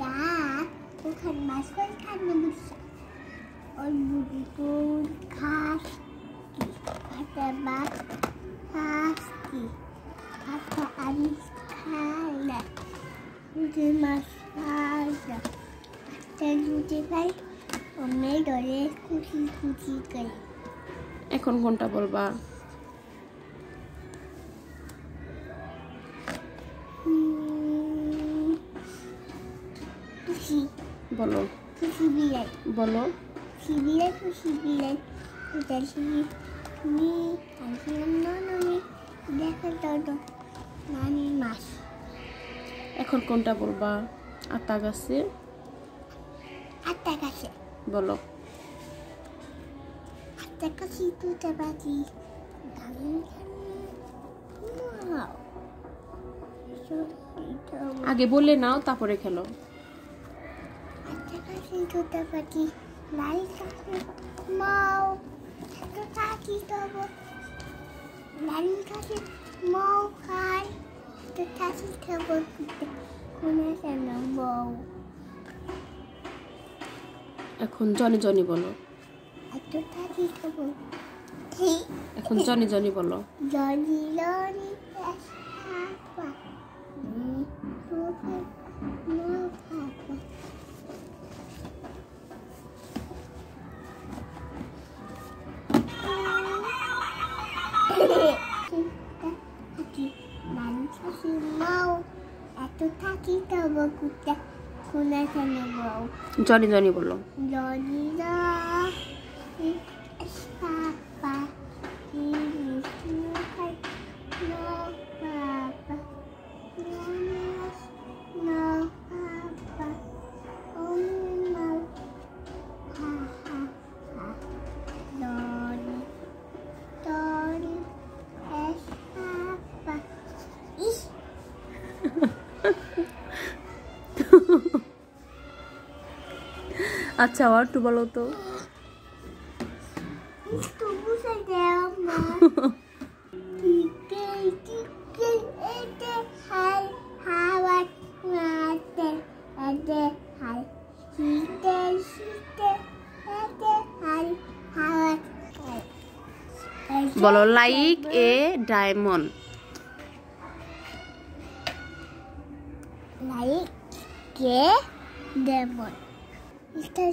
Ga, bukan masuk kan bisa. Begitu kaki, kata bak kaki, kata anis kala, udah masalah. Dan udah baik, omel dole kuci kai. এখন কোনটা বলবা? Kuci. বলো। Kuci bilai. বলো। Kuci bilai. Udah sini. Ni, kasih nono ni. দেখো todo. Nani mas. এখন কোনটা বলবা? আতা গাছে। আতা গাছে। বলো। আতা গাছে দুটো বাজি। আগে বলে নাও তারপরে খেলো। আতা গাছে দুটো বাজি। লাল গাছে মাও। এত থাকি তবু। লাল গাছে মাও খায়। এত থাকি তবু। কোনে যেন বউ। এখন জনি জনি বলো। এত থাকি তবু। এখন জনি জনি বলো। Johnny Johnny papa. তোকে no papa. Nanti mau atau taki tahu kita kuna sana mau. Johnny Johnny বলো। Jadi dah papa ini suka no papa no papa oh no ha ha ha Doni Doni es papa ih আচ্ছা আর একটু বলো তো। Tunggu saja, Ma. Tiga, ada hal hawat mata, ada hal kita, ada hal hawat. বলো like a diamond. Like ke demon. Itu